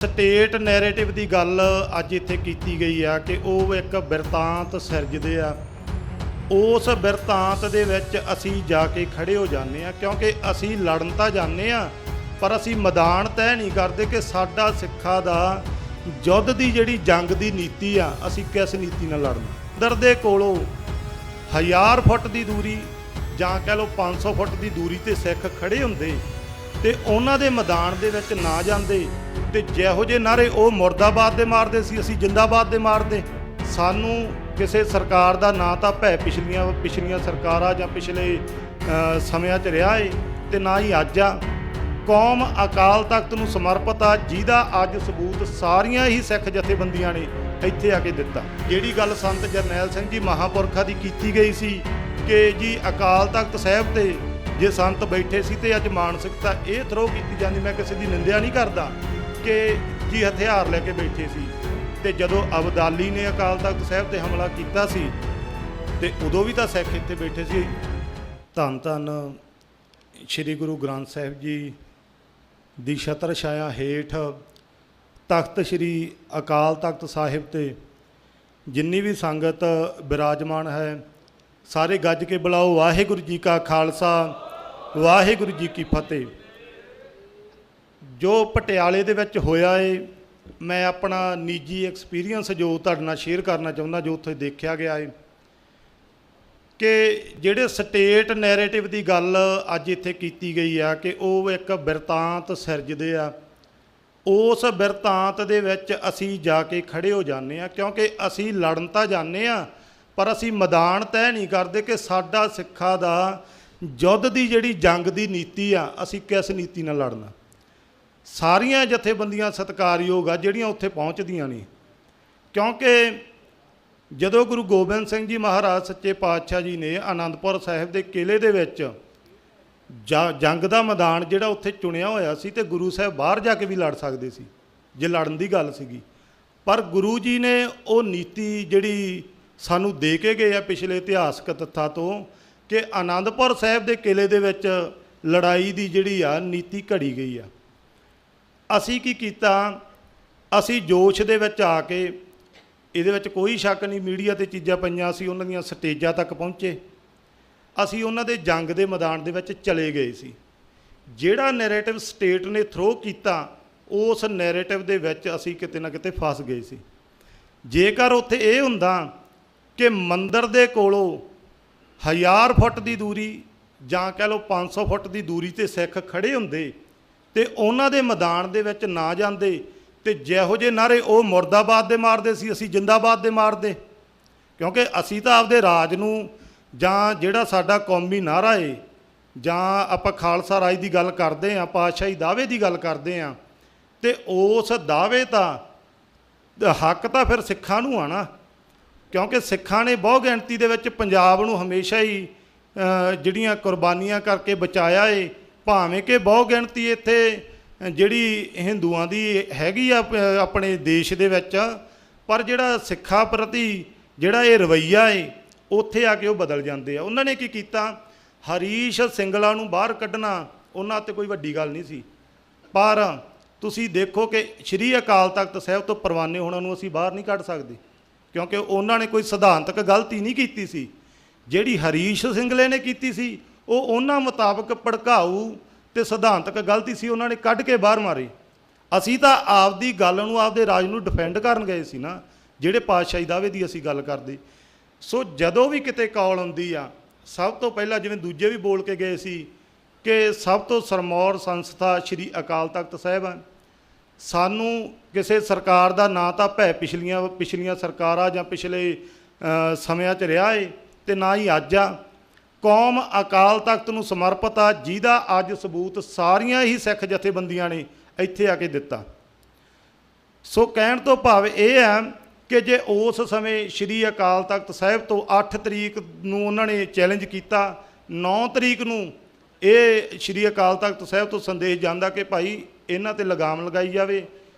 State narrative ਦੀ ਗੱਲ ਅੱਜ ਇੱਥੇ ਕੀਤੀ ਗਈ ਆ ਕਿ ਉਹ ਇੱਕ ਬਿਰਤਾਂਤ ਸਿਰਜਦੇ ਆ। ਉਸ ਬਿਰਤਾਂਤ ਦੇ ਵਿੱਚ ਅਸੀਂ ਜਾ ਕੇ ਖੜੇ ਹੋ ਜਾਂਦੇ ਆ, ਕਿਉਂਕਿ ਅਸੀਂ ਲੜਨ ਤਾਂ ਜਾਂਦੇ ਆ ਪਰ ਅਸੀਂ ਮੈਦਾਨ ਤੈਅ ਨਹੀਂ ਕਰਦੇ ਕਿ ਸਾਡਾ ਸਿੱਖਾਂ ਦਾ ਯੁੱਧ ਦੀ ਜਿਹੜੀ ਜੰਗ ਦੀ ਨੀਤੀ ਆ, ਅਸੀਂ ਕਿਸ ਨੀਤੀ ਨਾਲ ਲੜਨਾ। ਦਰ ਦੇ ਕੋਲੋਂ 1000 ਫੁੱਟ ਦੀ ਦੂਰੀ ਜਾਂ ਕਹਿ ਲਓ 500 ਫੁੱਟ ਦੀ ਦੂਰੀ ਤੇ ਸਿੱਖ ਖੜੇ ਹੁੰਦੇ ਤੇ ਉਹਨਾਂ ਦੇ ਮੈਦਾਨ ਦੇ ਵਿੱਚ ਨਾ ਜਾਂਦੇ ਤੇ ਜਿਹੋ ਜਿਹੇ ਨਾਰੇ ਉਹ ਮੁਰਦਾਬਾਦ ਦੇ ਮਾਰਦੇ ਸੀ, ਅਸੀਂ ਜਿੰਦਾਬਾਦ ਦੇ ਮਾਰਦੇ। ਸਾਨੂੰ ਕਿਸੇ ਸਰਕਾਰ ਦਾ ਨਾ ਤਾਂ ਭੈ ਪਿਛਲੀਆਂ ਸਰਕਾਰਾਂ ਜਾਂ ਪਿਛਲੇ ਸਮਿਆਂ 'ਚ ਰਿਹਾ ਏ ਤੇ ਨਾ ਹੀ ਅੱਜ ਆ। ਕੌਮ ਅਕਾਲ ਤਖਤ ਨੂੰ ਸਮਰਪਿਤ ਆ, ਜਿਹਦਾ ਅੱਜ ਸਬੂਤ ਸਾਰੀਆਂ ਹੀ ਸਿੱਖ ਜਥੇਬੰਦੀਆਂ ਨੇ ਇੱਥੇ ਆ ਕੇ ਦਿੱਤਾ। ਜਿਹੜੀ ਗੱਲ ਸੰਤ ਜਰਨੈਲ ਸਿੰਘ ਜੀ ਮਹਾਂਪੁਰਖਾਂ ਦੀ ਕੀਤੀ ਗਈ ਸੀ ਕਿ ਜੀ ਅਕਾਲ ਤਖਤ ਸਾਹਿਬ ਤੇ ਜੇ ਸੰਤ ਬੈਠੇ ਸੀ ਤੇ ਅੱਜ ਮਾਨਸਿਕਤਾ ਇਹ ਥਰੋ ਕੀਤੀ ਜਾਂਦੀ। ਮੈਂ ਕਿਸੇ ਦੀ ਨਿੰਦਿਆ ਨਹੀਂ ਕਰਦਾ ਕਿ ਜੀ ਹਥਿਆਰ ਲੈ ਕੇ ਬੈਠੇ ਸੀ, ਤੇ ਜਦੋਂ ਅਬਦਾਲੀ ਨੇ ਅਕਾਲ ਤਖਤ ਸਾਹਿਬ ਤੇ ਹਮਲਾ ਕੀਤਾ ਸੀ ਤੇ ਉਦੋਂ ਵੀ ਤਾਂ ਸਿੱਖ ਇੱਥੇ ਬੈਠੇ ਸੀ। ਧੰਨ ਧੰਨ ਸ੍ਰੀ ਗੁਰੂ ਗ੍ਰੰਥ ਸਾਹਿਬ ਜੀ ਦੀ ਛਤਰ ਛਾਇਆ ਹੇਠ ਤਖਤ ਸ੍ਰੀ ਅਕਾਲ ਤਖਤ ਸਾਹਿਬ ਤੇ ਜਿੰਨੀ ਵੀ ਸੰਗਤ ਬਿਰਾਜਮਾਨ ਹੈ, ਸਾਰੇ ਗੱਜ ਕੇ ਬੁਲਾਓ ਵਾਹਿਗੁਰੂ ਜੀ ਕਾ ਖਾਲਸਾ ਵਾਹਿਗੁਰੂ ਜੀ ਕੀ ਫਤਿਹ। ਜੋ ਪਟਿਆਲੇ ਦੇ ਵਿੱਚ ਹੋਇਆ ਏ, ਮੈਂ ਆਪਣਾ ਨਿੱਜੀ ਐਕਸਪੀਰੀਅੰਸ ਜੋ ਤੁਹਾਡੇ ਨਾਲ ਸ਼ੇਅਰ ਕਰਨਾ ਚਾਹੁੰਦਾ, ਜੋ ਉੱਥੇ ਦੇਖਿਆ ਗਿਆ ਏ ਕਿ ਜਿਹੜੇ ਸਟੇਟ ਨੈਰੇਟਿਵ ਦੀ ਗੱਲ ਅੱਜ ਇੱਥੇ ਕੀਤੀ ਗਈ ਆ ਕਿ ਉਹ ਇੱਕ ਬਿਰਤਾਂਤ ਸਿਰਜਦੇ ਆ। ਉਸ ਬਿਰਤਾਂਤ ਦੇ ਵਿੱਚ ਅਸੀਂ ਜਾ ਕੇ ਖੜੇ ਹੋ ਜਾਂਦੇ ਆ, ਕਿਉਂਕਿ ਅਸੀਂ ਲੜਨ ਤਾਂ ਜਾਂਦੇ ਆ ਪਰ ਅਸੀਂ ਮੈਦਾਨ ਤੈਅ ਨਹੀਂ ਕਰਦੇ ਕਿ ਸਾਡਾ ਸਿੱਖਾਂ ਦਾ ਯੁੱਧ ਦੀ ਜਿਹੜੀ ਜੰਗ ਦੀ ਨੀਤੀ ਆ, ਅਸੀਂ ਕਿਸ ਨੀਤੀ ਨਾਲ ਲੜਨਾ। ਸਾਰੀਆਂ ਜਥੇਬੰਦੀਆਂ ਸਤਿਕਾਰਯੋਗ ਆ ਜਿਹੜੀਆਂ ਉੱਥੇ ਪਹੁੰਚਦੀਆਂ ਨੇ, ਕਿਉਂਕਿ ਜਦੋਂ ਗੁਰੂ ਗੋਬਿੰਦ ਸਿੰਘ ਜੀ ਮਹਾਰਾਜ ਸੱਚੇ ਪਾਤਸ਼ਾਹ ਜੀ ਨੇ ਆਨੰਦਪੁਰ ਸਾਹਿਬ ਦੇ ਕਿਲ੍ਹੇ ਦੇ ਵਿੱਚ ਜੰਗ ਦਾ ਮੈਦਾਨ ਜਿਹੜਾ ਉੱਥੇ ਚੁਣਿਆ ਹੋਇਆ ਸੀ, ਤੇ ਗੁਰੂ ਸਾਹਿਬ ਬਾਹਰ ਜਾ ਕੇ ਵੀ ਲੜ ਸਕਦੇ ਸੀ ਜੇ ਲੜਨ ਦੀ ਗੱਲ ਸੀਗੀ, ਪਰ ਗੁਰੂ ਜੀ ਨੇ ਉਹ ਨੀਤੀ ਜਿਹੜੀ ਸਾਨੂੰ ਦੇ ਕੇ ਗਏ ਆ ਪਿਛਲੇ ਇਤਿਹਾਸਕ ਤੱਥਾਂ ਤੋਂ ਕਿ ਆਨੰਦਪੁਰ ਸਾਹਿਬ ਦੇ ਕਿਲ੍ਹੇ ਦੇ ਵਿੱਚ ਲੜਾਈ ਦੀ ਜਿਹੜੀ ਆ ਨੀਤੀ ਘੜੀ ਗਈ ਆ। ਅਸੀਂ ਕੀ ਕੀਤਾ, ਅਸੀਂ ਜੋਸ਼ ਦੇ ਵਿੱਚ ਆ ਕੇ, ਇਹਦੇ ਵਿੱਚ ਕੋਈ ਸ਼ੱਕ ਨਹੀਂ ਮੀਡੀਆ 'ਤੇ ਚੀਜ਼ਾਂ ਪਈਆਂ, ਅਸੀਂ ਉਹਨਾਂ ਦੀਆਂ ਸਟੇਜਾਂ ਤੱਕ ਪਹੁੰਚੇ, ਅਸੀਂ ਉਹਨਾਂ ਦੇ ਜੰਗ ਦੇ ਮੈਦਾਨ ਦੇ ਵਿੱਚ ਚਲੇ ਗਏ ਸੀ। ਜਿਹੜਾ ਨੈਰੇਟਿਵ ਸਟੇਟ ਨੇ ਥਰੋ ਕੀਤਾ, ਉਸ ਨੈਰੇਟਿਵ ਦੇ ਵਿੱਚ ਅਸੀਂ ਕਿਤੇ ਨਾ ਕਿਤੇ ਫਸ ਗਏ ਸੀ। ਜੇਕਰ ਉੱਥੇ ਇਹ ਹੁੰਦਾ ਕਿ ਮੰਦਿਰ ਦੇ ਕੋਲੋਂ 1000 ਫੁੱਟ ਦੀ ਦੂਰੀ ਜਾਂ ਕਹਿ ਲਓ 500 ਫੁੱਟ ਦੀ ਦੂਰੀ ਤੇ ਸਿੱਖ ਖੜੇ ਹੁੰਦੇ ਤੇ ਉਹਨਾਂ ਦੇ ਮੈਦਾਨ ਦੇ ਵਿੱਚ ਨਾ ਜਾਂਦੇ ਤੇ ਜਿਹੋ ਜਿਹੇ ਨਾਰੇ ਉਹ ਮੁਰਦਾਬਾਦ ਦੇ ਮਾਰਦੇ ਸੀ, ਅਸੀਂ ਜਿੰਦਾਬਾਦ ਦੇ ਮਾਰਦੇ। ਕਿਉਂਕਿ ਅਸੀਂ ਤਾਂ ਆਪਦੇ ਰਾਜ ਨੂੰ ਜਾਂ ਜਿਹੜਾ ਸਾਡਾ ਕੌਮੀ ਨਾਅਰਾ ਏ ਜਾਂ ਆਪਾਂ ਖਾਲਸਾ ਰਾਜ ਦੀ ਗੱਲ ਕਰਦੇ ਹਾਂ, ਪਾਤਸ਼ਾਹੀ ਦਾਅਵੇ ਦੀ ਗੱਲ ਕਰਦੇ ਹਾਂ, ਤੇ ਉਸ ਦਾਅਵੇ ਦਾ ਹੱਕ ਤਾਂ ਫਿਰ ਸਿੱਖਾਂ ਨੂੰ ਆਣਾ, ਕਿਉਂਕਿ ਸਿੱਖਾਂ ਨੇ ਬਹੁ ਗਿਣਤੀ ਦੇ ਵਿੱਚ ਪੰਜਾਬ ਨੂੰ ਹਮੇਸ਼ਾ ਹੀ ਜਿਹੜੀਆਂ ਕੁਰਬਾਨੀਆਂ ਕਰਕੇ ਬਚਾਇਆ ਏ। ਭਾਵੇਂ ਕਿ ਬਹੁ ਗਿਣਤੀ ਇੱਥੇ ਜਿਹੜੀ ਹਿੰਦੂਆਂ ਦੀ ਹੈਗੀ ਆ ਆਪਣੇ ਦੇਸ਼ ਦੇ ਵਿੱਚ, ਪਰ ਜਿਹੜਾ ਸਿੱਖਾਂ ਪ੍ਰਤੀ ਜਿਹੜਾ ਇਹ ਰਵੱਈਆ ਏ ਉੱਥੇ ਆ ਕੇ ਉਹ ਬਦਲ ਜਾਂਦੇ ਆ। ਉਹਨਾਂ ਨੇ ਕੀ ਕੀਤਾ, ਹਰੀਸ਼ ਸਿੰਗਲਾ ਨੂੰ ਬਾਹਰ ਕੱਢਣਾ ਉਹਨਾਂ 'ਤੇ ਕੋਈ ਵੱਡੀ ਗੱਲ ਨਹੀਂ ਸੀ, ਪਰ ਤੁਸੀਂ ਦੇਖੋ ਕਿ ਸ਼੍ਰੀ ਅਕਾਲ ਤਖਤ ਸਾਹਿਬ ਤੋਂ ਪਰਵਾਨੇ ਹੋਣਾ ਨੂੰ ਅਸੀਂ ਬਾਹਰ ਨਹੀਂ ਕੱਢ ਸਕਦੇ, ਕਿਉਂਕਿ ਉਹਨਾਂ ਨੇ ਕੋਈ ਸਿਧਾਂਤਕ ਗਲਤੀ ਨਹੀਂ ਕੀਤੀ ਸੀ। ਜਿਹੜੀ ਹਰੀਸ਼ ਸਿੰਗਲੇ ਨੇ ਕੀਤੀ ਸੀ ਉਹ ਉਹਨਾਂ ਮੁਤਾਬਕ ਭੜਕਾਊ ਤੇ ਸਿਧਾਂਤਕ ਗਲਤੀ ਸੀ, ਉਹਨਾਂ ਨੇ ਕੱਢ ਕੇ ਬਾਹਰ ਮਾਰੀ। ਅਸੀਂ ਤਾਂ ਆਪਦੀ ਗੱਲ ਨੂੰ, ਆਪਦੇ ਰਾਜ ਨੂੰ ਡਿਫੈਂਡ ਕਰਨ ਗਏ ਸੀ ਨਾ, ਜਿਹੜੇ ਪਾਤਸ਼ਾਹੀ ਦਾਅਵੇ ਦੀ ਅਸੀਂ ਗੱਲ ਕਰਦੇ। ਸੋ ਜਦੋਂ ਵੀ ਕਿਤੇ ਕਾਲ ਆਉਂਦੀ ਆ, ਸਭ ਤੋਂ ਪਹਿਲਾਂ ਜਿਵੇਂ ਦੂਜੇ ਵੀ ਬੋਲ ਕੇ ਗਏ ਸੀ ਕਿ ਸਭ ਤੋਂ ਸਰਮੌਰ ਸੰਸਥਾ ਸ਼੍ਰੀ ਅਕਾਲ ਤਖਤ ਸਾਹਿਬ ਆ। ਸਾਨੂੰ ਕਿਸੇ ਸਰਕਾਰ ਦਾ ਨਾ ਤਾਂ ਭੈ ਪਿਛਲੀਆਂ ਸਰਕਾਰਾਂ ਜਾਂ ਪਿਛਲੇ ਸਮਿਆਂ 'ਚ ਰਿਹਾ ਏ ਤੇ ਨਾ ਹੀ ਅੱਜ ਆ। ਕੌਮ ਅਕਾਲ ਤਖਤ ਨੂੰ ਸਮਰਪਿਤ ਆ, ਜਿਹਦਾ ਅੱਜ ਸਬੂਤ ਸਾਰੀਆਂ ਹੀ ਸਿੱਖ ਜਥੇਬੰਦੀਆਂ ਨੇ ਇੱਥੇ ਆ ਕੇ ਦਿੱਤਾ। ਸੋ ਕਹਿਣ ਤੋਂ ਭਾਵ ਇਹ ਹੈ ਕਿ ਜੇ ਉਸ ਸਮੇਂ ਸ਼੍ਰੀ ਅਕਾਲ ਤਖਤ ਸਾਹਿਬ ਤੋਂ 8 ਤਰੀਕ ਨੂੰ ਉਹਨਾਂ ਨੇ ਚੈਲੰਜ ਕੀਤਾ, 9 ਤਰੀਕ ਨੂੰ ਇਹ ਸ਼੍ਰੀ ਅਕਾਲ ਤਖਤ ਸਾਹਿਬ ਤੋਂ ਸੰਦੇਸ਼ ਜਾਂਦਾ ਕਿ ਭਾਈ ਇਹਨਾਂ 'ਤੇ ਲਗਾਮ ਲਗਾਈ ਜਾਵੇ,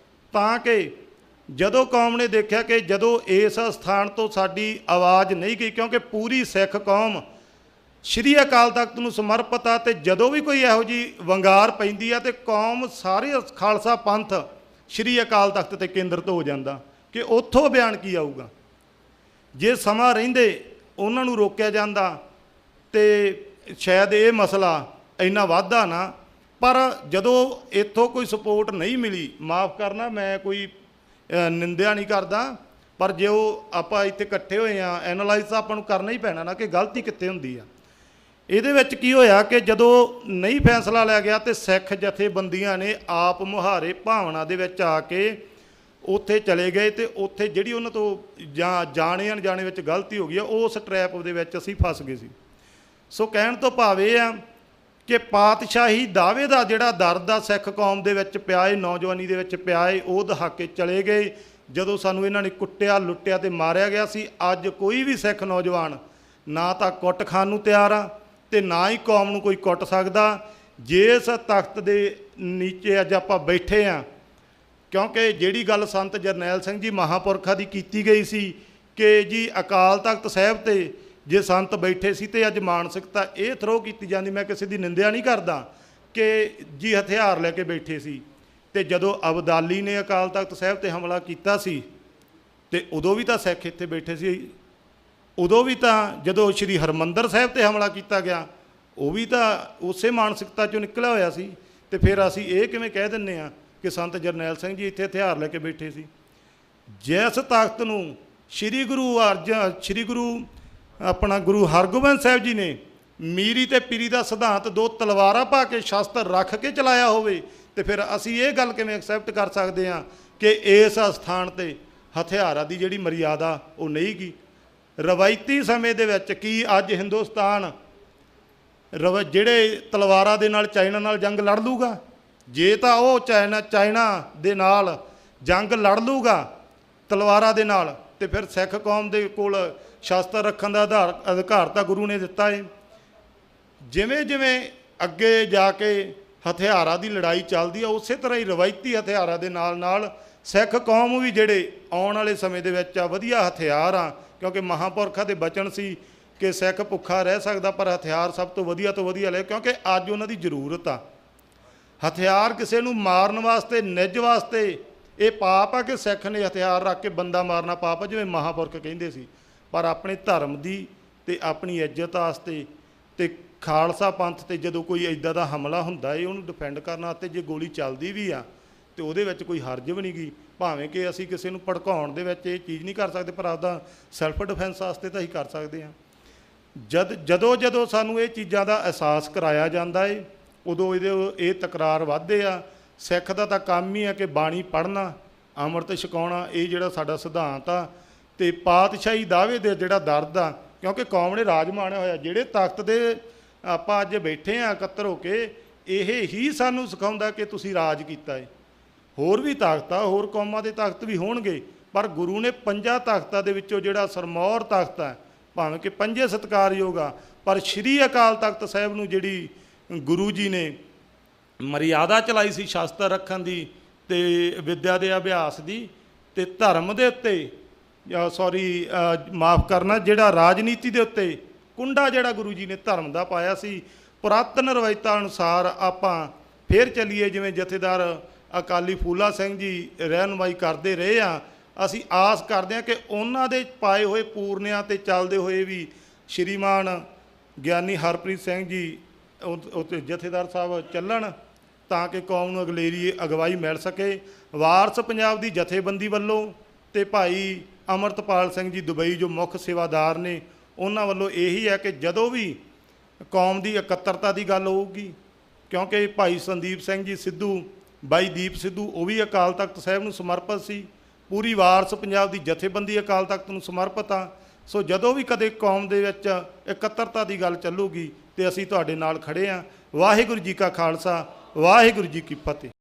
ਤਾਂ ਕਿ ਜਦੋਂ ਕੌਮ ਨੇ ਦੇਖਿਆ ਕਿ ਜਦੋਂ ਇਸ ਸਥਾਨ ਤੋਂ ਸਾਡੀ ਆਵਾਜ਼ ਨਹੀਂ ਗਈ, ਕਿਉਂਕਿ ਪੂਰੀ ਸਿੱਖ ਕੌਮ ਸ਼੍ਰੀ ਅਕਾਲ ਤਖਤ ਨੂੰ ਸਮਰਪਿਤ ਆ, ਤੇ ਜਦੋਂ ਵੀ ਕੋਈ ਇਹੋ ਜਿਹੀ ਵੰਗਾਰ ਪੈਂਦੀ ਆ ਤੇ ਕੌਮ ਸਾਰੇ ਖਾਲਸਾ ਪੰਥ ਸ਼੍ਰੀ ਅਕਾਲ ਤਖਤ ਤੇ ਕੇਂਦਰਿਤ ਹੋ ਜਾਂਦਾ ਕਿ ਉੱਥੋਂ ਬਿਆਨ ਕੀ ਆਊਗਾ। ਜੇ ਸਮਾਂ ਰਹਿੰਦੇ ਉਹਨਾਂ ਨੂੰ ਰੋਕਿਆ ਜਾਂਦਾ ਤੇ ਸ਼ਾਇਦ ਇਹ ਮਸਲਾ ਇੰਨਾ ਵਾਧਾ ਨਾ, ਪਰ ਜਦੋਂ ਇੱਥੋਂ ਕੋਈ ਸਪੋਰਟ ਨਹੀਂ ਮਿਲੀ, ਮਾफ़ ਕਰਨਾ ਮੈਂ ਕੋਈ ਨਿੰਦਿਆ ਨਹੀਂ ਕਰਦਾ, ਪਰ ਜੇ ਉਹ ਆਪਾਂ ਇੱਥੇ ਇਕੱਠੇ ਹੋਏ ਆ, ਐਨਾਲਾਈਜ਼ ਤਾਂ ਆਪਾਂ ਨੂੰ ਕਰਨਾ ਹੀ ਪੈਣਾ ਨਾ ਕਿ ਗਲਤੀ ਕਿੱਥੇ ਹੁੰਦੀ ਆ। ਇਹਦੇ ਵਿੱਚ ਕੀ ਹੋਇਆ ਕਿ ਜਦੋਂ ਨਹੀਂ ਫੈਸਲਾ ਲਿਆ ਗਿਆ ਤੇ ਸਿੱਖ ਜਥੇਬੰਦੀਆਂ ਨੇ ਆਪ ਮੁਹਾਰੇ ਭਾਵਨਾ ਦੇ ਵਿੱਚ ਆ ਕੇ ਉੱਥੇ ਚਲੇ ਗਏ ਤੇ ਉੱਥੇ ਜਿਹੜੀ ਉਹਨਾਂ ਤੋਂ ਜਾਣੇ ਅਣਜਾਣੇ ਵਿੱਚ ਗਲਤੀ ਹੋ ਗਈ ਆ, ਉਸ ਟਰੈਪ ਦੇ ਵਿੱਚ ਅਸੀਂ ਫਸ ਗਏ ਸੀ। ਸੋ ਕਹਿਣ ਤੋਂ ਭਾਵ ਇਹ ਆ ਕਿ ਪਾਤਸ਼ਾਹੀ ਦਾਅਵੇ ਦਾ ਜਿਹੜਾ ਦਰਦ ਆ ਸਿੱਖ ਕੌਮ ਦੇ ਵਿੱਚ ਪਿਆ ਏ, ਨੌਜਵਾਨੀ ਦੇ ਵਿੱਚ ਪਿਆ ਏ, ਉਹ ਦਹਾਕੇ ਚਲੇ ਗਏ ਜਦੋਂ ਸਾਨੂੰ ਇਹਨਾਂ ਨੇ ਕੁੱਟਿਆ, ਲੁੱਟਿਆ ਤੇ ਮਾਰਿਆ ਗਿਆ ਸੀ। ਅੱਜ ਕੋਈ ਵੀ ਸਿੱਖ ਨੌਜਵਾਨ ਨਾ ਤਾਂ ਕੁੱਟ ਖਾਣ ਨੂੰ ਤਿਆਰ ਆ ਤੇ ਨਾ ਹੀ ਕੌਮ ਨੂੰ ਕੋਈ ਕੁੱਟ ਸਕਦਾ। ਜਿਸ ਤਖਤ ਦੇ ਨੀਚੇ ਅੱਜ ਆਪਾਂ ਬੈਠੇ ਆ, ਕਿਉਂਕਿ ਜਿਹੜੀ ਗੱਲ ਸੰਤ ਜਰਨੈਲ ਸਿੰਘ ਜੀ ਮਹਾਂਪੁਰਖਾਂ ਦੀ ਕੀਤੀ ਗਈ ਸੀ ਕਿ ਜੀ ਅਕਾਲ ਤਖਤ ਸਾਹਿਬ ਤੇ ਜੇ ਸੰਤ ਬੈਠੇ ਸੀ ਤੇ ਅੱਜ ਮਾਨਸਿਕਤਾ ਇਹ ਥਰੋ ਕੀਤੀ ਜਾਂਦੀ, ਮੈਂ ਕਿਸੇ ਦੀ ਨਿੰਦਿਆ ਨਹੀਂ ਕਰਦਾ, ਕਿ ਜੀ ਹਥਿਆਰ ਲੈ ਕੇ ਬੈਠੇ ਸੀ। ਤੇ ਜਦੋਂ ਅਬਦਾਲੀ ਨੇ ਅਕਾਲ ਤਖਤ ਸਾਹਿਬ ਤੇ ਹਮਲਾ ਕੀਤਾ ਸੀ ਤੇ ਉਦੋਂ ਵੀ ਤਾਂ ਸਿੱਖ ਇੱਥੇ ਬੈਠੇ ਸੀ। ਉਦੋਂ ਵੀ ਤਾਂ ਜਦੋਂ ਸ਼੍ਰੀ ਹਰਿਮੰਦਰ ਸਾਹਿਬ ਤੇ ਹਮਲਾ ਕੀਤਾ ਗਿਆ, ਉਹ ਵੀ ਤਾਂ ਉਸੇ ਮਾਨਸਿਕਤਾ 'ਚੋਂ ਨਿਕਲਿਆ ਹੋਇਆ ਸੀ। ਤੇ ਫਿਰ ਅਸੀਂ ਇਹ ਕਿਵੇਂ ਕਹਿ ਦਿੰਦੇ ਹਾਂ ਕਿ ਸੰਤ ਜਰਨੈਲ ਸਿੰਘ ਜੀ ਇੱਥੇ ਹਥਿਆਰ ਲੈ ਕੇ ਬੈਠੇ ਸੀ। ਜਿਸ ਤਖਤ ਨੂੰ ਸ਼੍ਰੀ ਗੁਰੂ ਗੁਰੂ ਹਰਗੋਬਿੰਦ ਸਾਹਿਬ ਜੀ ਨੇ ਮੀਰੀ ਤੇ ਪੀਰੀ ਦਾ ਸਿਧਾਂਤ, ਦੋ ਤਲਵਾਰਾਂ ਪਾ ਕੇ ਸ਼ਸਤਰ ਰੱਖ ਕੇ ਚਲਾਇਆ ਹੋਵੇ, ਤੇ ਫਿਰ ਅਸੀਂ ਇਹ ਗੱਲ ਕਿਵੇਂ ਐਕਸੈਪਟ ਕਰ ਸਕਦੇ ਹਾਂ ਕਿ ਇਸ ਸਥਾਨ ਤੇ ਹਥਿਆਰਾਂ ਦੀ ਜਿਹੜੀ ਮਰਿਆਦਾ ਉਹ ਨਹੀਂ ਗੀ। ਰਵਾਇਤੀ ਸਮੇਂ ਦੇ ਵਿੱਚ ਕੀ ਅੱਜ ਹਿੰਦੁਸਤਾਨ ਜਿਹੜੇ ਤਲਵਾਰਾਂ ਦੇ ਨਾਲ ਚਾਈਨਾ ਨਾਲ ਜੰਗ ਲੜ ਲੂਗਾ? ਜੇ ਤਾਂ ਉਹ ਚਾਈਨਾ ਦੇ ਨਾਲ ਜੰਗ ਲੜ ਲੂਗਾ ਤਲਵਾਰਾਂ ਦੇ ਨਾਲ, ਤੇ ਫਿਰ ਸਿੱਖ ਕੌਮ ਦੇ ਕੋਲ ਸ਼ਸਤਰ ਰੱਖਣ ਦਾ ਅਧਿਕਾਰ ਤਾਂ ਗੁਰੂ ਨੇ ਦਿੱਤਾ ਹੈ। ਜਿਵੇਂ ਜਿਵੇਂ ਅੱਗੇ ਜਾ ਕੇ ਹਥਿਆਰਾਂ ਦੀ ਲੜਾਈ ਚੱਲਦੀ ਆ, ਉਸੇ ਤਰ੍ਹਾਂ ਹੀ ਰਵਾਇਤੀ ਹਥਿਆਰਾਂ ਦੇ ਨਾਲ ਨਾਲ ਸਿੱਖ ਕੌਮ ਵੀ ਜਿਹੜੇ ਆਉਣ ਵਾਲੇ ਸਮੇਂ ਦੇ ਵਿੱਚ ਆ ਵਧੀਆ ਹਥਿਆਰ ਆ, ਕਿਉਂਕਿ ਮਹਾਂਪੁਰਖਾਂ ਦੇ ਬਚਨ ਸੀ ਕਿ ਸਿੱਖ ਭੁੱਖਾ ਰਹਿ ਸਕਦਾ ਪਰ ਹਥਿਆਰ ਸਭ ਤੋਂ ਵਧੀਆ ਲੈ, ਕਿਉਂਕਿ ਅੱਜ ਉਹਨਾਂ ਦੀ ਜ਼ਰੂਰਤ ਆ। ਹਥਿਆਰ ਕਿਸੇ ਨੂੰ ਮਾਰਨ ਵਾਸਤੇ, ਨਿੱਜ ਵਾਸਤੇ ਇਹ ਪਾਪ ਆ ਕਿ ਸਿੱਖ ਨੇ ਹਥਿਆਰ ਰੱਖ ਕੇ ਬੰਦਾ ਮਾਰਨਾ ਪਾਪ ਆ, ਜਿਵੇਂ ਮਹਾਂਪੁਰਖ ਕਹਿੰਦੇ ਸੀ। ਪਰ ਆਪਣੇ ਧਰਮ ਦੀ ਤੇ ਆਪਣੀ ਇੱਜ਼ਤ ਵਾਸਤੇ ਤੇ ਖਾਲਸਾ ਪੰਥ ਤੇ ਜਦੋਂ ਕੋਈ ਇੱਦਾਂ ਦਾ ਹਮਲਾ ਹੁੰਦਾ ਏ, ਉਹਨੂੰ ਡਿਫੈਂਡ ਕਰਨ ਵਾਸਤੇ ਜੇ ਗੋਲੀ ਚੱਲਦੀ ਵੀ ਆ ਤੇ ਉਹਦੇ ਵਿੱਚ ਕੋਈ ਹਰਜ ਵੀ ਨਹੀਂ ਗੀ। ਭਾਵੇਂ ਕਿ ਅਸੀਂ ਕਿਸੇ ਨੂੰ ਭੜਕਾਉਣ ਦੇ ਵਿੱਚ ਇਹ ਚੀਜ਼ ਨਹੀਂ ਕਰ ਸਕਦੇ, ਪਰ ਆਪਦਾ ਸੈਲਫ ਡਿਫੈਂਸ ਵਾਸਤੇ ਤਾਂ ਅਸੀਂ ਕਰ ਸਕਦੇ ਹਾਂ। ਜਦੋਂ ਸਾਨੂੰ ਇਹ ਚੀਜ਼ਾਂ ਦਾ ਅਹਿਸਾਸ ਕਰਾਇਆ ਜਾਂਦਾ ਏ, ਉਦੋਂ ਇਹ ਤਕਰਾਰ ਵੱਧਦੇ ਆ। ਸਿੱਖ ਦਾ ਤਾਂ ਕੰਮ ਹੀ ਆ ਕਿ ਬਾਣੀ ਪੜ੍ਹਨਾ, ਅੰਮ੍ਰਿਤ ਛਕਾਉਣਾ, ਇਹ ਜਿਹੜਾ ਸਾਡਾ ਸਿਧਾਂਤ ਆ। ਤੇ ਪਾਤਸ਼ਾਹੀ ਦਾਅਵੇ ਦੇ ਜਿਹੜਾ ਦਰਦ ਆ, ਕਿਉਂਕਿ ਕੌਮ ਨੇ ਰਾਜ ਮਾਣਿਆ ਹੋਇਆ, ਜਿਹੜੇ ਤਖਤ ਦੇ ਆਪਾਂ ਅੱਜ ਬੈਠੇ ਆ ਇਕੱਤਰ ਹੋ ਕੇ, ਇਹ ਹੀ ਸਾਨੂੰ ਸਿਖਾਉਂਦਾ ਕਿ ਤੁਸੀਂ ਰਾਜ ਕੀਤਾ ਹੈ। ਹੋਰ ਵੀ ਤਖਤ ਆ, ਹੋਰ ਕੌਮਾਂ ਦੇ ਤਖਤ ਵੀ ਹੋਣਗੇ, ਪਰ ਗੁਰੂ ਨੇ 5 ਤਖਤਾਂ ਦੇ ਵਿੱਚੋਂ ਜਿਹੜਾ ਸਰਮੌਰ ਤਖਤ ਹੈ, ਭਾਵੇਂ ਕਿ 5 ਸਤਿਕਾਰਯੋਗ ਆ, ਪਰ ਸ਼੍ਰੀ ਅਕਾਲ ਤਖਤ ਸਾਹਿਬ ਨੂੰ ਜਿਹੜੀ ਗੁਰੂ ਜੀ ਨੇ ਮਰਿਆਦਾ ਚਲਾਈ ਸੀ ਸ਼ਸਤਰ ਰੱਖਣ ਦੀ ਤੇ ਵਿੱਦਿਆ ਦੇ ਅਭਿਆਸ ਦੀ, ਤੇ ਧਰਮ ਦੇ ਉੱਤੇ ਮਾਫ਼ ਕਰਨਾ, ਜਿਹੜਾ ਰਾਜਨੀਤੀ ਦੇ ਉੱਤੇ ਕੁੰਡਾ ਜਿਹੜਾ ਗੁਰੂ ਜੀ ਨੇ ਧਰਮ ਦਾ ਪਾਇਆ ਸੀ। ਪੁਰਾਤਨ ਰਵਾਇਤਾਂ ਅਨੁਸਾਰ ਆਪਾਂ ਫੇਰ ਚੱਲੀਏ, ਜਿਵੇਂ ਜਥੇਦਾਰ ਅਕਾਲੀ ਫੂਲਾ ਸਿੰਘ ਜੀ ਰਹਿਨੁਮਾਈ ਕਰਦੇ ਰਹੇ ਆ, ਅਸੀਂ ਆਸ ਕਰਦੇ ਹਾਂ ਕਿ ਉਹਨਾਂ ਦੇ ਪਾਏ ਹੋਏ ਪੂਰਨਿਆਂ ਤੇ ਚੱਲਦੇ ਹੋਏ ਵੀ ਸ਼੍ਰੀਮਾਨ ਗਿਆਨੀ ਹਰਪ੍ਰੀਤ ਸਿੰਘ ਜੀ ਉੱਤੇ ਜਥੇਦਾਰ ਸਾਹਿਬ ਚੱਲਣ, ਤਾਂ ਕਿ ਕੌਮ ਨੂੰ ਅਗਲੇਰੀ ਅਗਵਾਈ ਮਿਲ ਸਕੇ। ਵਾਰਸ ਪੰਜਾਬ ਦੀ ਜਥੇਬੰਦੀ ਵੱਲੋਂ ਤੇ ਭਾਈ ਅਮਰਤਪਾਲ ਸਿੰਘ ਜੀ ਦੁਬਈ ਜੋ ਮੁੱਖ ਸੇਵਾਦਾਰ ਨੇ, ਉਹਨਾਂ ਵੱਲੋਂ ਇਹੀ ਹੈ ਕਿ ਜਦੋਂ ਵੀ ਕੌਮ ਦੀ ਇਕੱਤਰਤਾ ਦੀ ਗੱਲ ਹੋਊਗੀ, ਕਿਉਂਕਿ ਭਾਈ ਸੰਦੀਪ ਸਿੰਘ ਜੀ ਸਿੱਧੂ, ਬਾਈ ਦੀਪ ਸਿੱਧੂ, ਉਹ ਵੀ ਅਕਾਲ ਤਖਤ ਸਾਹਿਬ ਨੂੰ ਸਮਰਪਿਤ ਸੀ। ਪੂਰੀ ਵਾਰਸ ਪੰਜਾਬ ਦੀ ਜਥੇਬੰਦੀ ਅਕਾਲ ਤਖਤ ਨੂੰ ਸਮਰਪਿਤ ਆ। ਸੋ ਜਦੋਂ ਵੀ ਕਦੇ ਕੌਮ ਦੇ ਵਿੱਚ ਇਕੱਤਰਤਾ ਦੀ ਗੱਲ ਚੱਲੂਗੀ ਤੇ ਅਸੀਂ ਤੁਹਾਡੇ ਨਾਲ ਖੜੇ ਹਾਂ। ਵਾਹਿਗੁਰੂ ਜੀ ਕਾ ਖਾਲਸਾ, ਵਾਹਿਗੁਰੂ ਜੀ ਕੀ ਫਤਿਹ।